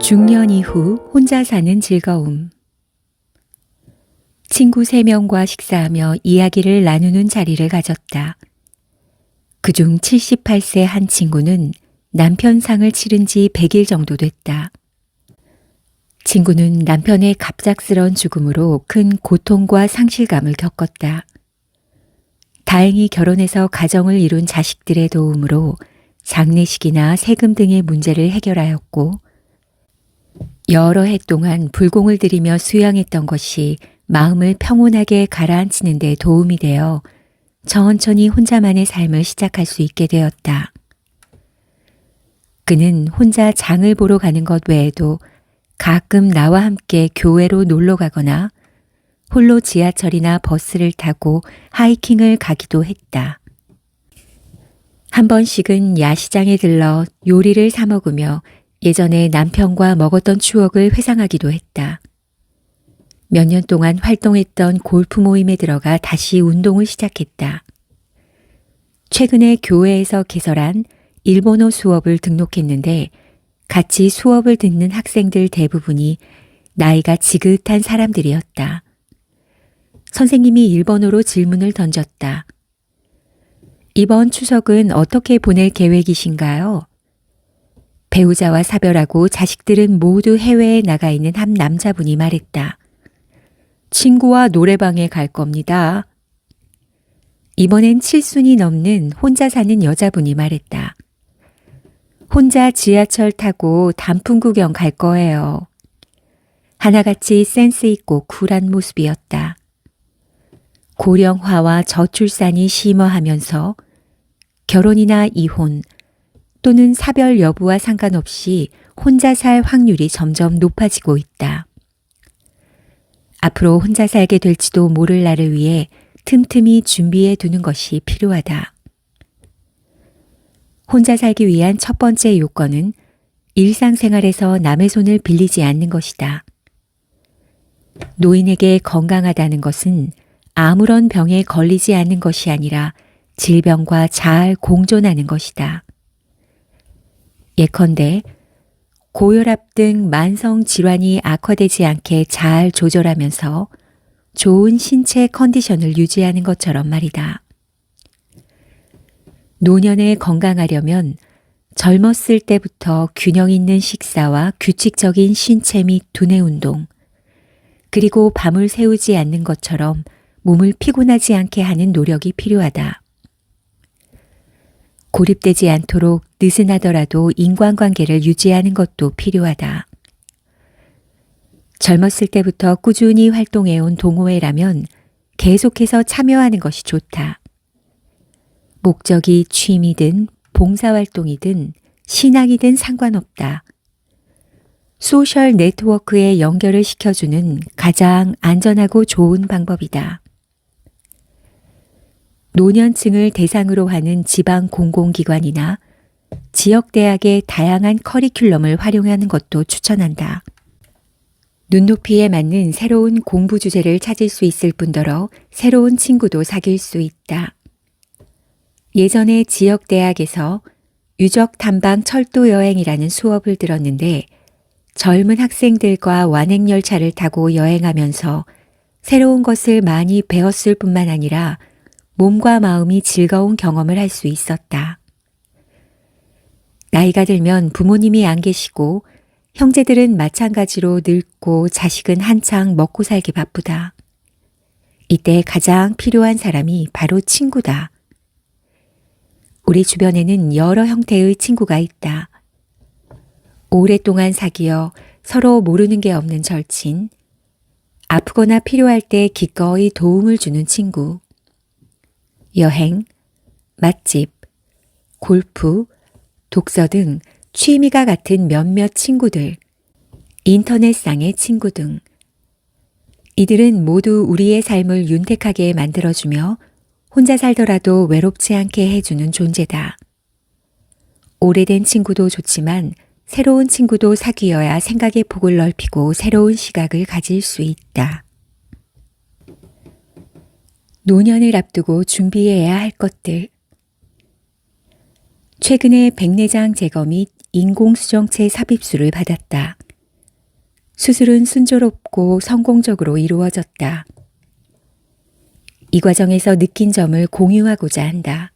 중년 이후 혼자 사는 즐거움. 친구 3명과 식사하며 이야기를 나누는 자리를 가졌다. 그중 78세 한 친구는 남편 상을 치른 지 100일 정도 됐다. 친구는 남편의 갑작스런 죽음으로 큰 고통과 상실감을 겪었다. 다행히 결혼해서 가정을 이룬 자식들의 도움으로 장례식이나 세금 등의 문제를 해결하였고, 여러 해 동안 불공을 들이며 수양했던 것이 마음을 평온하게 가라앉히는 데 도움이 되어 천천히 혼자만의 삶을 시작할 수 있게 되었다. 그는 혼자 장을 보러 가는 것 외에도 가끔 나와 함께 교회로 놀러 가거나 홀로 지하철이나 버스를 타고 하이킹을 가기도 했다. 한 번씩은 야시장에 들러 요리를 사 먹으며 예전에 남편과 먹었던 추억을 회상하기도 했다. 몇 년 동안 활동했던 골프 모임에 들어가 다시 운동을 시작했다. 최근에 교회에서 개설한 일본어 수업을 등록했는데 같이 수업을 듣는 학생들 대부분이 나이가 지긋한 사람들이었다. 선생님이 일본어로 질문을 던졌다. 이번 추석은 어떻게 보낼 계획이신가요? 배우자와 사별하고 자식들은 모두 해외에 나가 있는 한 남자분이 말했다. 친구와 노래방에 갈 겁니다. 이번엔 7순이 넘는 혼자 사는 여자분이 말했다. 혼자 지하철 타고 단풍 구경 갈 거예요. 하나같이 센스 있고 쿨한 모습이었다. 고령화와 저출산이 심화하면서 결혼이나 이혼 또는 사별 여부와 상관없이 혼자 살 확률이 점점 높아지고 있다. 앞으로 혼자 살게 될지도 모를 날을 위해 틈틈이 준비해 두는 것이 필요하다. 혼자 살기 위한 첫 번째 요건은 일상생활에서 남의 손을 빌리지 않는 것이다. 노인에게 건강하다는 것은 아무런 병에 걸리지 않는 것이 아니라 질병과 잘 공존하는 것이다. 예컨대 고혈압 등 만성 질환이 악화되지 않게 잘 조절하면서 좋은 신체 컨디션을 유지하는 것처럼 말이다. 노년에 건강하려면 젊었을 때부터 균형 있는 식사와 규칙적인 신체 및 두뇌 운동, 그리고 밤을 새우지 않는 것처럼 몸을 피곤하지 않게 하는 노력이 필요하다. 고립되지 않도록 느슨하더라도 인간관계를 유지하는 것도 필요하다. 젊었을 때부터 꾸준히 활동해온 동호회라면 계속해서 참여하는 것이 좋다. 목적이 취미든 봉사활동이든 신앙이든 상관없다. 소셜 네트워크에 연결을 시켜주는 가장 안전하고 좋은 방법이다. 노년층을 대상으로 하는 지방 공공기관이나 지역대학의 다양한 커리큘럼을 활용하는 것도 추천한다. 눈높이에 맞는 새로운 공부 주제를 찾을 수 있을 뿐더러 새로운 친구도 사귈 수 있다. 예전에 지역대학에서 유적 탐방 철도 여행이라는 수업을 들었는데 젊은 학생들과 완행열차를 타고 여행하면서 새로운 것을 많이 배웠을 뿐만 아니라 몸과 마음이 즐거운 경험을 할 수 있었다. 나이가 들면 부모님이 안 계시고 형제들은 마찬가지로 늙고 자식은 한창 먹고 살기 바쁘다. 이때 가장 필요한 사람이 바로 친구다. 우리 주변에는 여러 형태의 친구가 있다. 오랫동안 사귀어 서로 모르는 게 없는 절친, 아프거나 필요할 때 기꺼이 도움을 주는 친구, 여행, 맛집, 골프, 독서 등 취미가 같은 몇몇 친구들, 인터넷상의 친구 등 이들은 모두 우리의 삶을 윤택하게 만들어주며 혼자 살더라도 외롭지 않게 해주는 존재다. 오래된 친구도 좋지만 새로운 친구도 사귀어야 생각의 폭을 넓히고 새로운 시각을 가질 수 있다. 노년을 앞두고 준비해야 할 것들. 최근에 백내장 제거 및 인공수정체 삽입술을 받았다. 수술은 순조롭고 성공적으로 이루어졌다. 이 과정에서 느낀 점을 공유하고자 한다.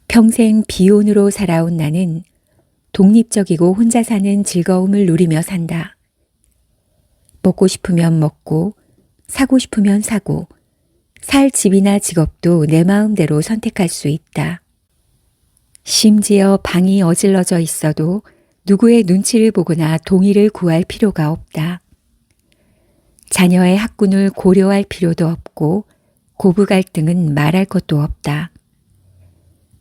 평생 비혼으로 살아온 나는 독립적이고 혼자 사는 즐거움을 누리며 산다. 먹고 싶으면 먹고, 사고 싶으면 사고, 살 집이나 직업도 내 마음대로 선택할 수 있다. 심지어 방이 어질러져 있어도 누구의 눈치를 보거나 동의를 구할 필요가 없다. 자녀의 학군을 고려할 필요도 없고 고부 갈등은 말할 것도 없다.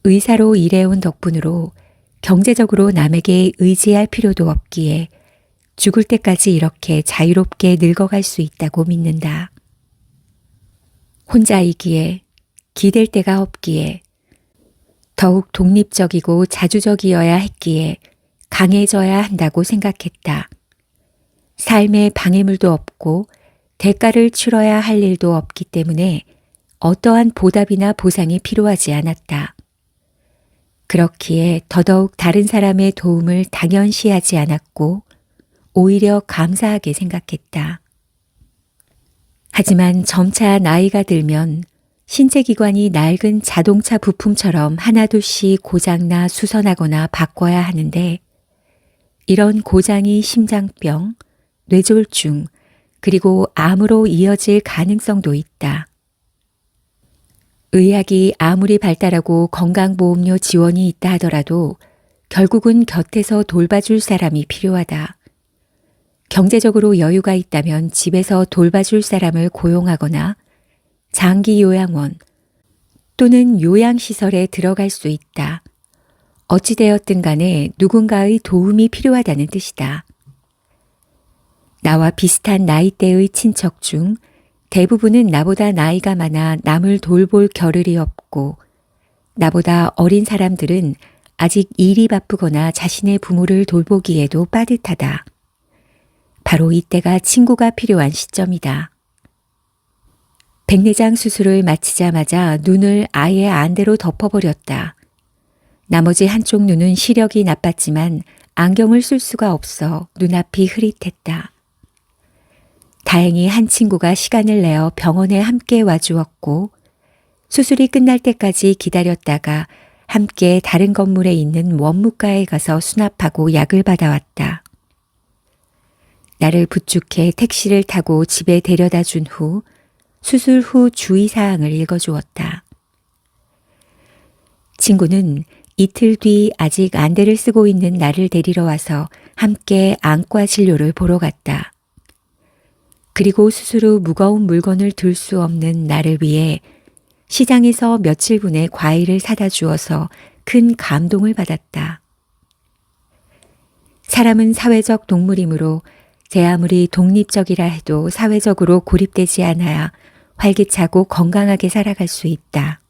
의사로 일해온 덕분으로 경제적으로 남에게 의지할 필요도 없기에 죽을 때까지 이렇게 자유롭게 늙어갈 수 있다고 믿는다. 혼자이기에, 기댈 데가 없기에, 더욱 독립적이고 자주적이어야 했기에 강해져야 한다고 생각했다. 삶에 방해물도 없고 대가를 치러야 할 일도 없기 때문에 어떠한 보답이나 보상이 필요하지 않았다. 그렇기에 더더욱 다른 사람의 도움을 당연시하지 않았고 오히려 감사하게 생각했다. 하지만 점차 나이가 들면 신체기관이 낡은 자동차 부품처럼 하나둘씩 고장나 수선하거나 바꿔야 하는데 이런 고장이 심장병, 뇌졸중, 그리고 암으로 이어질 가능성도 있다. 의학이 아무리 발달하고 건강보험료 지원이 있다 하더라도 결국은 곁에서 돌봐줄 사람이 필요하다. 경제적으로 여유가 있다면 집에서 돌봐줄 사람을 고용하거나 장기 요양원 또는 요양시설에 들어갈 수 있다. 어찌되었든 간에 누군가의 도움이 필요하다는 뜻이다. 나와 비슷한 나이대의 친척 중 대부분은 나보다 나이가 많아 남을 돌볼 겨를이 없고 나보다 어린 사람들은 아직 일이 바쁘거나 자신의 부모를 돌보기에도 빠듯하다. 바로 이때가 친구가 필요한 시점이다. 백내장 수술을 마치자마자 눈을 아예 안대로 덮어버렸다. 나머지 한쪽 눈은 시력이 나빴지만 안경을 쓸 수가 없어 눈앞이 흐릿했다. 다행히 한 친구가 시간을 내어 병원에 함께 와주었고 수술이 끝날 때까지 기다렸다가 함께 다른 건물에 있는 원무과에 가서 수납하고 약을 받아왔다. 나를 부축해 택시를 타고 집에 데려다 준 후 수술 후 주의사항을 읽어주었다. 친구는 이틀 뒤 아직 안대를 쓰고 있는 나를 데리러 와서 함께 안과 진료를 보러 갔다. 그리고 수술 후 무거운 물건을 들 수 없는 나를 위해 시장에서 며칠분의 과일을 사다 주어서 큰 감동을 받았다. 사람은 사회적 동물이므로 제 아무리 독립적이라 해도 사회적으로 고립되지 않아야 활기차고 건강하게 살아갈 수 있다.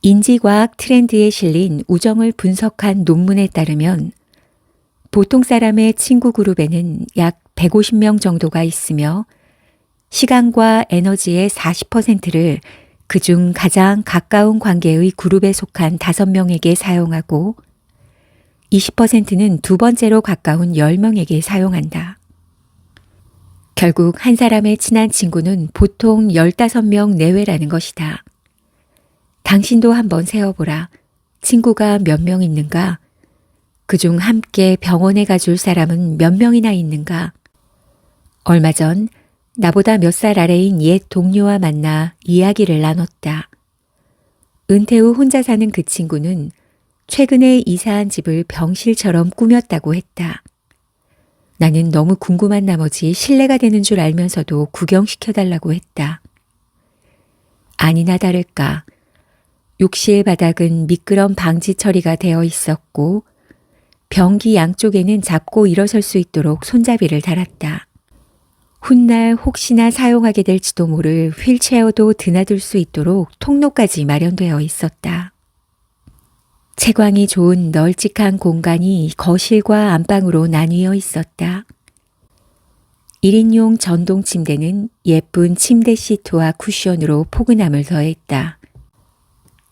인지과학 트렌드에 실린 우정을 분석한 논문에 따르면 보통 사람의 친구 그룹에는 약 150명 정도가 있으며 시간과 에너지의 40%를 그중 가장 가까운 관계의 그룹에 속한 5명에게 사용하고 20%는 두 번째로 가까운 10명에게 사용한다. 결국 한 사람의 친한 친구는 보통 15명 내외라는 것이다. 당신도 한번 세어보라. 친구가 몇 명 있는가? 그중 함께 병원에 가줄 사람은 몇 명이나 있는가? 얼마 전 나보다 몇 살 아래인 옛 동료와 만나 이야기를 나눴다. 은퇴 후 혼자 사는 그 친구는 최근에 이사한 집을 병실처럼 꾸몄다고 했다. 나는 너무 궁금한 나머지 실례가 되는 줄 알면서도 구경시켜달라고 했다. 아니나 다를까 욕실 바닥은 미끄럼 방지 처리가 되어 있었고 변기 양쪽에는 잡고 일어설 수 있도록 손잡이를 달았다. 훗날 혹시나 사용하게 될지도 모를 휠체어도 드나들 수 있도록 통로까지 마련되어 있었다. 채광이 좋은 널찍한 공간이 거실과 안방으로 나뉘어 있었다. 1인용 전동 침대는 예쁜 침대 시트와 쿠션으로 포근함을 더했다.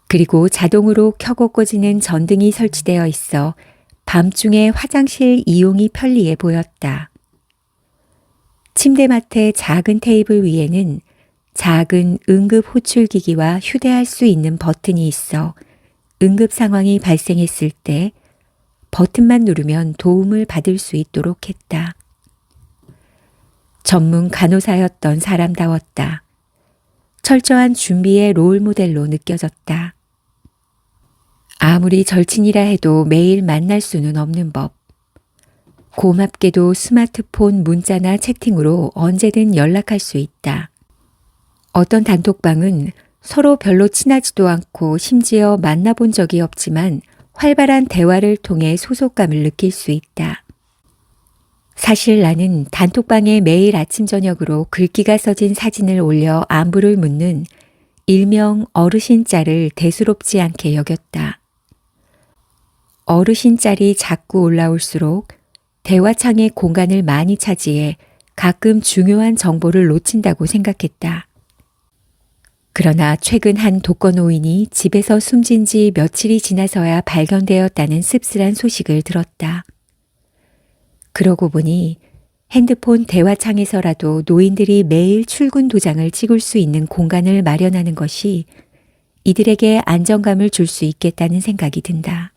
그리고 자동으로 켜고 꺼지는 전등이 설치되어 있어 밤중에 화장실 이용이 편리해 보였다. 침대맡의 작은 테이블 위에는 작은 응급 호출기기와 휴대할 수 있는 버튼이 있어 응급 상황이 발생했을 때 버튼만 누르면 도움을 받을 수 있도록 했다. 전문 간호사였던 사람다웠다. 철저한 준비의 롤 모델로 느껴졌다. 아무리 절친이라 해도 매일 만날 수는 없는 법. 고맙게도 스마트폰 문자나 채팅으로 언제든 연락할 수 있다. 어떤 단톡방은 서로 별로 친하지도 않고 심지어 만나본 적이 없지만 활발한 대화를 통해 소속감을 느낄 수 있다. 사실 나는 단톡방에 매일 아침 저녁으로 글귀가 써진 사진을 올려 안부를 묻는 일명 어르신 짤을 대수롭지 않게 여겼다. 어르신 짤이 자꾸 올라올수록 대화창의 공간을 많이 차지해 가끔 중요한 정보를 놓친다고 생각했다. 그러나 최근 한 독거노인이 집에서 숨진 지 며칠이 지나서야 발견되었다는 씁쓸한 소식을 들었다. 그러고 보니 핸드폰 대화창에서라도 노인들이 매일 출근 도장을 찍을 수 있는 공간을 마련하는 것이 이들에게 안정감을 줄 수 있겠다는 생각이 든다.